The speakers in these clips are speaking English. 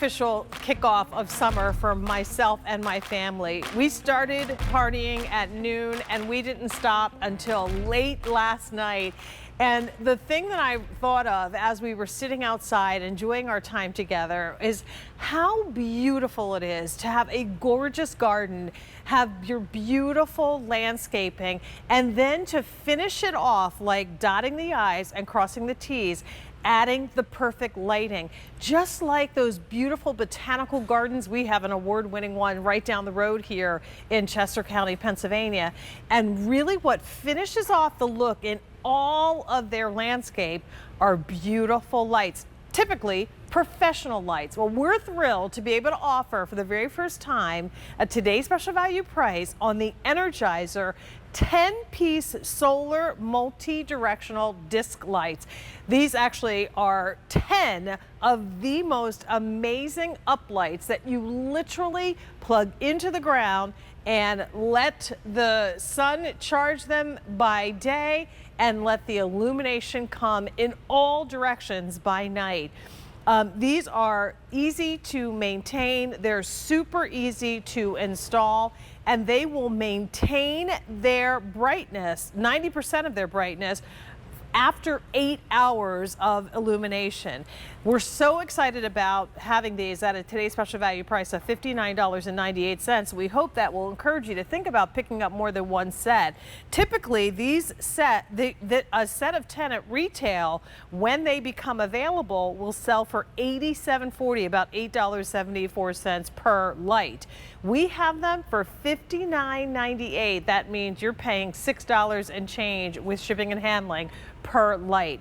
Official kickoff of summer for myself and my family. We started partying at noon and we didn't stop until late last night. And the thing that I thought of as we were sitting outside enjoying our time together is how beautiful it is to have a gorgeous garden, have your beautiful landscaping, and then to finish it off like dotting the I's and crossing the T's, adding the perfect lighting. Just like those beautiful botanical gardens, we have an award-winning one right down the road here in Chester County, Pennsylvania. And really what finishes off the look in all of their landscape are beautiful lights, typically professional lights. Well, we're thrilled to be able to offer for the very first time at today's special value price on the Energizer 10-piece solar multi-directional disc lights. These actually are 10 of the most amazing uplights that you literally plug into the ground and let the sun charge them by day and let the illumination come in all directions by night. These are easy to maintain, they're super easy to install, and they will maintain their brightness, 90% of their brightness, after 8 hours of illumination. We're so excited about having these at today's special value price of $59.98. We hope that will encourage you to think about picking up more than one set. Typically, these a set of 10 at retail, when they become available, will sell for $87.40, about $8.74 per light. We have them for $59.98. That means you're paying $6 and change with shipping and handling per light.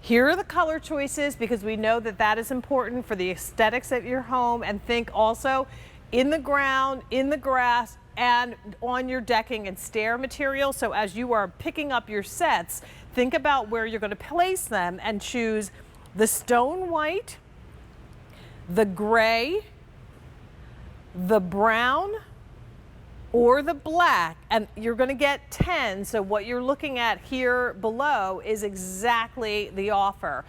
Here are the color choices because we know that that is important for the aesthetics of your home, and think also in the ground, in the grass, and on your decking and stair material. So as you are picking up your sets, think about where you're going to place them and choose the stone white, the gray, the brown, or the black, and you're going to get 10. So what you're looking at here below is exactly the offer.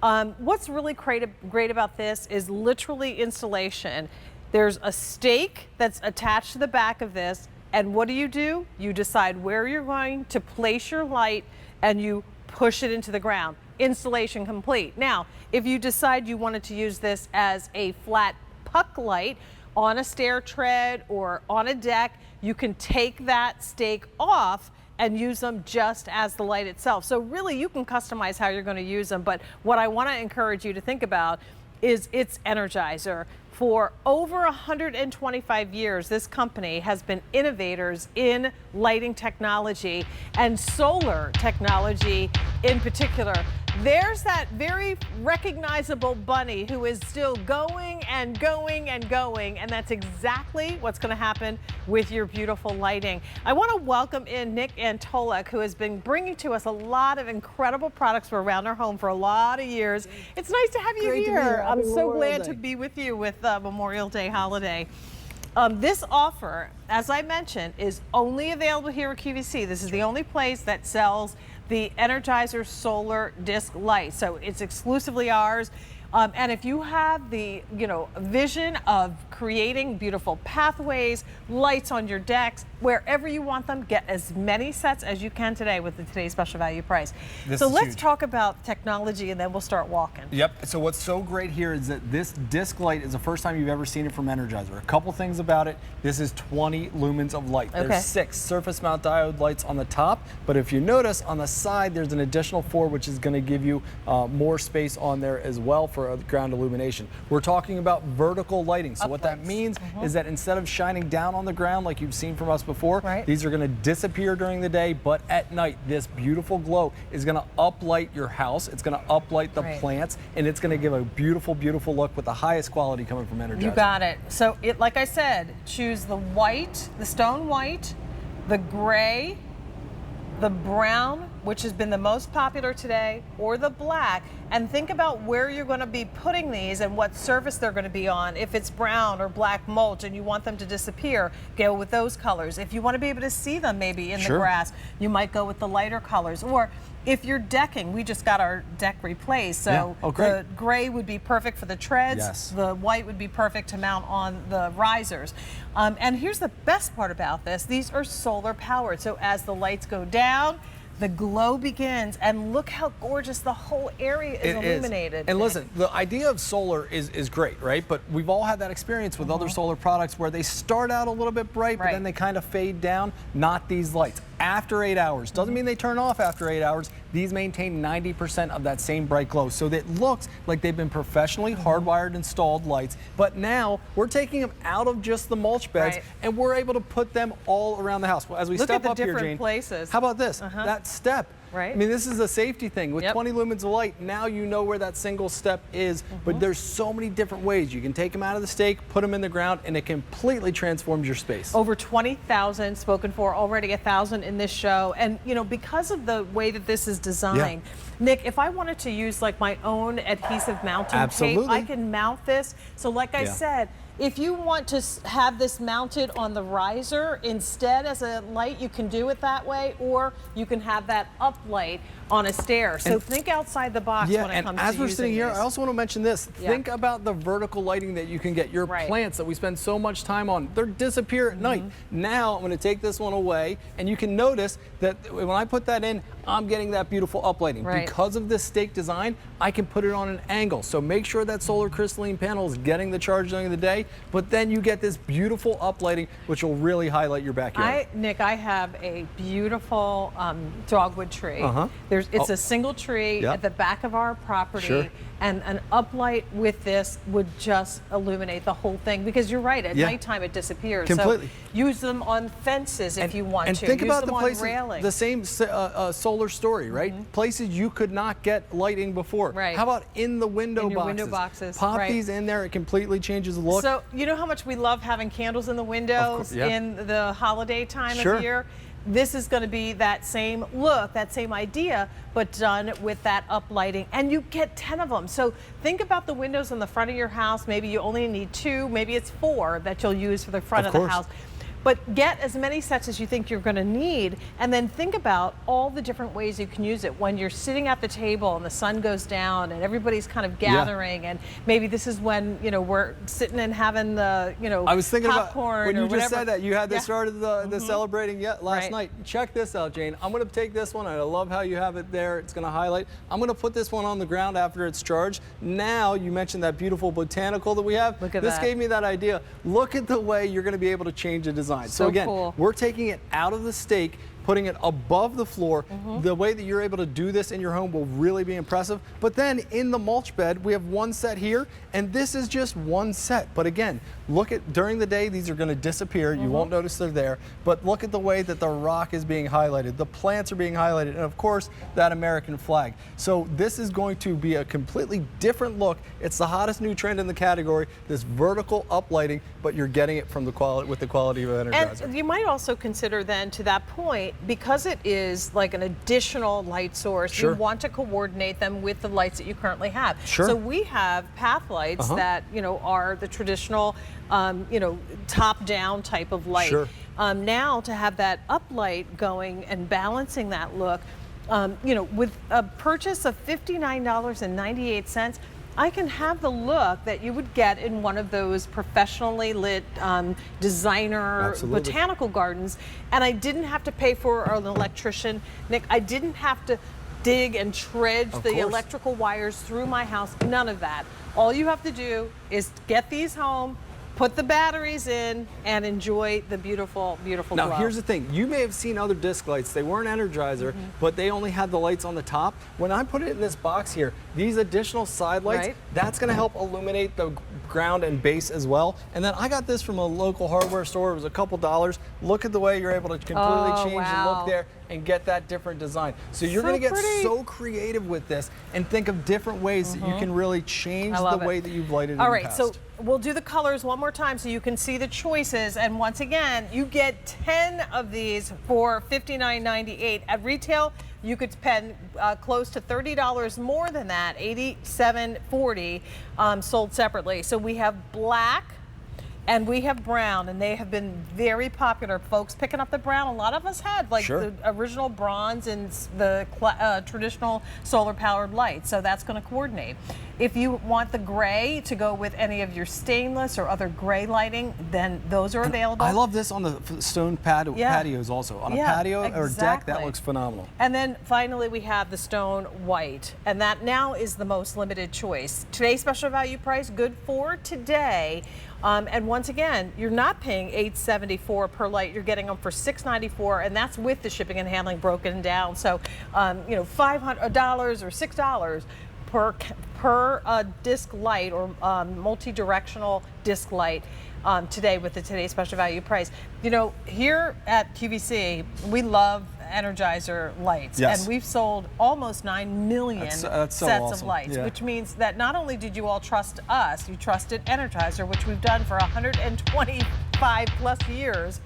What's really great about this is literally installation. There's a stake that's attached to the back of this, and what do? You decide where you're going to place your light and you push it into the ground. Installation complete. Now, if you decide you wanted to use this as a flat puck light on a stair tread or on a deck, you can take that stake off and use them just as the light itself. So really you can customize how you're going to use them, but what I want to encourage you to think about is its Energizer. For over 125 years, this company has been innovators in lighting technology and solar technology in particular. There's that very recognizable bunny who is still going and going and going, and that's exactly what's going to happen with your beautiful lighting. I want to welcome in Nick Antolek, who has been bringing to us a lot of incredible products for around our home for a lot of years. It's nice to have you here. I'm so glad to be with you with the Memorial Day holiday. This offer, as I mentioned, is only available here at QVC. This is the only place that sells the Energizer solar disc light, so it's exclusively ours. And if you have the vision of creating beautiful pathways, lights on your decks, wherever you want them, get as many sets as you can today with today's special value price. So let's talk about technology and then we'll start walking. Yep, so what's so great here is that this disc light is the first time you've ever seen it from Energizer. A couple things about it: this is 20 lumens of light. There's 6 surface mount diode lights on the top, but if you notice on the side there's an additional 4, which is going to give you more space on there as well for ground illumination. We're talking about vertical lighting. So what that means is that instead of shining down on the ground like you've seen from us before, these are going to disappear during the day, but at night this beautiful glow is going to uplight your house. It's going to uplight the plants, and it's going to give a beautiful, beautiful look with the highest quality coming from Energizer. You got it. So like I said, choose the white, the stone white, the gray, the brown, which has been the most popular today, or the black, and think about where you're going to be putting these and what surface they're going to be on. If it's brown or black mulch and you want them to disappear, go with those colors. If you want to be able to see them maybe in the grass, you might go with the lighter colors. Or if you're decking, we just got our deck replaced, so the gray would be perfect for the treads. Yes. The white would be perfect to mount on the risers. And here's the best part about this. These are solar powered, so as the lights go down, the glow begins, and look how gorgeous the whole area is illuminated. And listen, the idea of solar is great, right? But we've all had that experience with other solar products where they start out a little bit bright, but then they kind of fade down. Not these lights. After 8 hours, doesn't mean they turn off after 8 hours. These maintain 90% of that same bright glow. So that looks like they've been professionally hardwired installed lights, but now we're taking them out of just the mulch beds and we're able to put them all around the house. Well, as we step up here, Jane, places. How about this? That step. Right. I mean, this is a safety thing. With 20 lumens of light, now you know where that single step is, but there's so many different ways. You can take them out of the stake, put them in the ground, and it completely transforms your space. Over 20,000 spoken for, already 1,000 in this show. And, you know, because of the way that this is designed, Nick, if I wanted to use like my own adhesive mounting tape, I can mount this. So like I said, if you want to have this mounted on the riser instead as a light, you can do it that way, or you can have that up light on a stair. So think outside the box when it comes to as we're sitting here, I also want to mention this. Think about the vertical lighting that you can get. Your plants that we spend so much time on, they disappear at night. Now I'm going to take this one away, and you can notice that when I put that in, I'm getting that beautiful uplighting. Because of this stake design, I can put it on an angle. So make sure that solar crystalline panel is getting the charge during the day, but then you get this beautiful uplighting, which will really highlight your backyard. Nick, I have a beautiful dogwood tree. It's a single tree at the back of our property, and an uplight with this would just illuminate the whole thing, because you're right, at nighttime it disappears. Completely. So use them on fences if you want and to. Think use about them the on places, railings. the same solar story, right? Places you could not get lighting before. How about in the window boxes? Pop these in there, it completely changes the look. So you know how much we love having candles in the windows in the holiday time of year? This is going to be that same look, that same idea, but done with that uplighting, and you get 10 of them. So think about the windows in the front of your house. Maybe you only need 2, maybe it's 4 that you'll use for the front of the house. But get as many sets as you think you're going to need, and then think about all the different ways you can use it. When you're sitting at the table and the sun goes down and everybody's kind of gathering, and maybe this is when, you know, we're sitting and having the, you know, I was thinking popcorn about when you just just said that you had this started the celebrating last night. Check this out, Jane. I'm going to take this one. I love how you have it there. It's going to highlight. I'm going to put this one on the ground after it's charged. Now you mentioned that beautiful botanical that we have. Look at this gave me that idea. Look at the way you're going to be able to change the design. So again, we're taking it out of the stake, putting it above the floor. The way that you're able to do this in your home will really be impressive. But then in the mulch bed, we have one set here, and this is just one set. But again, look at, during the day, these are going to disappear. You won't notice they're there. But look at the way that the rock is being highlighted. The plants are being highlighted, and of course, that American flag. So this is going to be a completely different look. It's the hottest new trend in the category, this vertical uplighting, but you're getting it from the quality, with the quality of Energizer. And you might also consider then, to that point, because it is like an additional light source, you want to coordinate them with the lights that you currently have. So we have path lights that, you know, are the traditional, you know, top-down type of light. Now to have that uplight going and balancing that look, you know, with a purchase of $59.98, I can have the look that you would get in one of those professionally lit designer botanical gardens, and I didn't have to pay for an electrician. Nick, I didn't have to dig and dredge the electrical wires through my house, none of that. All you have to do is get these home, put the batteries in, and enjoy the beautiful, beautiful glow. Now, here's the thing. You may have seen other disc lights. They weren't Energizer, but they only had the lights on the top. When I put it in this box here, these additional side lights, that's going to help illuminate the ground and base as well. And then I got this from a local hardware store. It was a couple $. Look at the way you're able to completely change the look there and get that different design. So you're going to get so creative with this and think of different ways that you can really change the way that you've lighted in the past. So we'll do the colors one more time so you can see the choices. And once again, you get 10 of these for $59.98. At retail, you could spend close to $30 more than that, $87.40 sold separately. So we have black, And we have brown, and they have been very popular. Folks picking up the brown. A lot of us had like the original bronze and the traditional solar-powered lights, so that's going to coordinate. If you want the gray to go with any of your stainless or other gray lighting, then those are available. I love this on the stone patios also. On a patio or deck, that looks phenomenal. And then finally we have the stone white, and that now is the most limited choice. Today's special value price, good for today. And once again, you're not paying $874 per light. You're getting them for $694, and that's with the shipping and handling broken down. So, you know, $500 or $6 per disc light or multi-directional disc light today with the today's special value price. You know, here at QVC, we love Energizer lights, and we've sold almost 9 million sets of lights, which means that not only did you all trust us, you trusted Energizer, which we've done for 125 plus years.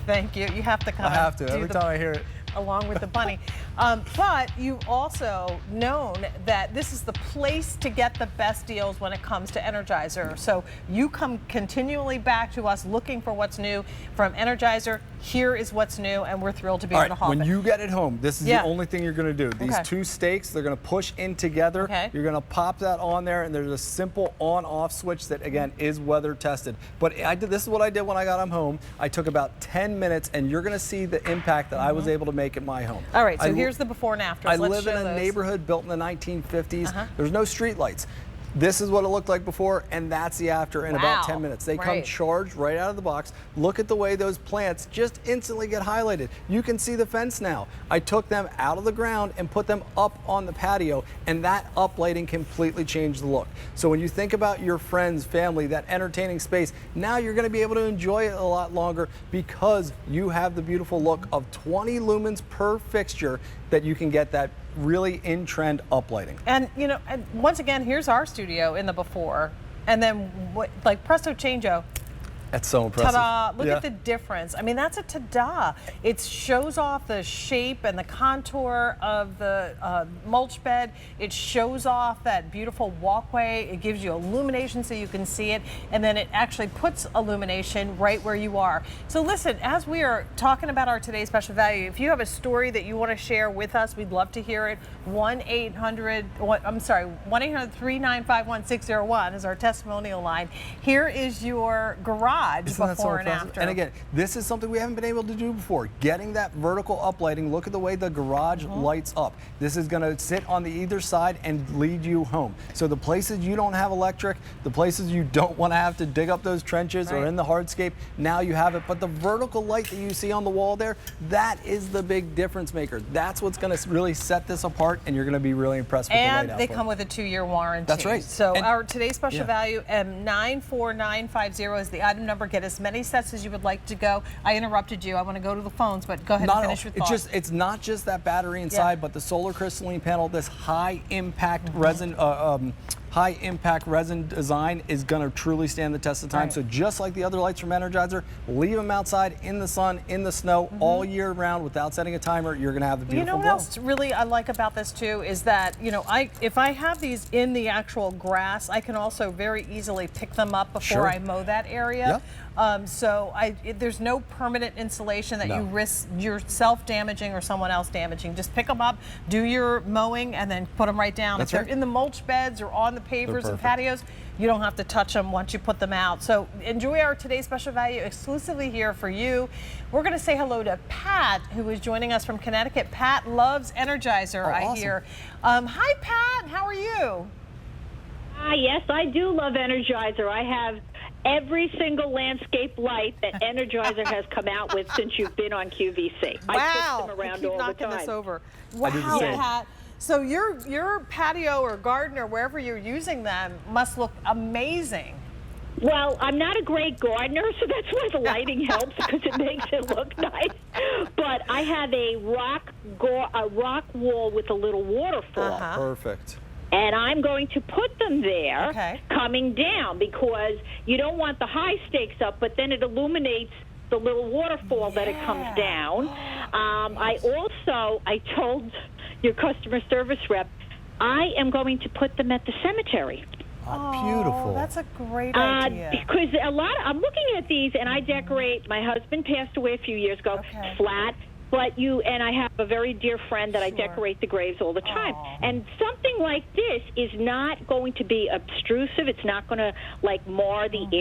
Thank you. You have to come. I have to every time I hear it. Along with the bunny. But you've also known that this is the place to get the best deals when it comes to Energizer. So you come continually back to us looking for what's new from Energizer. Here is what's new, and we're thrilled to be able to haul it. When you get it home, this is the only thing you're going to do. These two stakes, they're going to push in together. You're going to pop that on there, and there's a simple on-off switch that, again, is weather tested. But this is what I did when I got them home. I took about 10 minutes, and you're going to see the impact that I was able to make at my home. All right, so here's the before and after. I live in a neighborhood built in the 1950s. There's no street lights. This is what it looked like before, and that's the after in about 10 minutes. They come charged right out of the box. Look at the way those plants just instantly get highlighted. You can see the fence now. I took them out of the ground and put them up on the patio, and that uplighting completely changed the look. So when you think about your friends, family, that entertaining space, now you're going to be able to enjoy it a lot longer because you have the beautiful look of 20 lumens per fixture that you can get that really in-trend uplighting. And you know, and once again, here's our studio in the before, and then like presto changeo. That's so impressive. Ta-da! Look at the difference. I mean, that's a ta-da. It shows off the shape and the contour of the mulch bed. It shows off that beautiful walkway. It gives you illumination so you can see it, and then it actually puts illumination right where you are. So listen, as we are talking about our today's special value, if you have a story that you want to share with us, we'd love to hear it. 1-800-395-1601 is our testimonial line. Here is your garage. Before and after. And again, this is something we haven't been able to do before. Getting that vertical uplighting. Look at the way the garage lights up. This is going to sit on the either side and lead you home. So the places you don't have electric, the places you don't want to have to dig up those trenches or in the hardscape, now you have it. But the vertical light that you see on the wall there, that is the big difference maker. That's what's going to really set this apart, and you're going to be really impressed with the light output. And they come with a 2-year warranty. That's right. So our today's special value, 94950 is the item number. Get as many sets as you would like to go. I interrupted you. I want to go to the phones, but go ahead and finish your thought. It's not just that battery inside, but the solar crystalline panel, this high impact resin, high impact resin design is going to truly stand the test of time. So just like the other lights from Energizer, leave them outside in the sun, in the snow, all year round without setting a timer. You're going to have the beautiful glow. You know what else really I like about this too is that, you know, if I have these in the actual grass, I can also very easily pick them up before I mow that area. So there's no permanent installation that you risk yourself damaging or someone else damaging. Just pick them up, do your mowing, and then put them right down. If they're in the mulch beds or on the pavers and patios, you don't have to touch them once you put them out. So enjoy our today's special value exclusively here for you. We're going to say hello to Pat, who is joining us from Connecticut. Pat loves Energizer, I hear. Hi, Pat. How are you? Yes, I do love Energizer. I have every single landscape light that Energizer has come out with since you've been on QVC. Wow. I push them around all the time. Keep knocking this over. Wow, Pat. So your patio or garden or wherever you're using them must look amazing. Well, I'm not a great gardener, so that's why the lighting helps, because it makes it look nice. But I have a rock wall with a little waterfall. Perfect. And I'm going to put them there coming down, because you don't want the high stakes up, but then it illuminates the little waterfall that it comes down. I told your customer service rep, I am going to put them at the cemetery. Beautiful. That's a great idea. Because I'm looking at these, and I decorate. My husband passed away a few years ago, flat. But and I have a very dear friend that I decorate the graves all the time. And something like this is not going to be obtrusive. It's not going to, like, mar the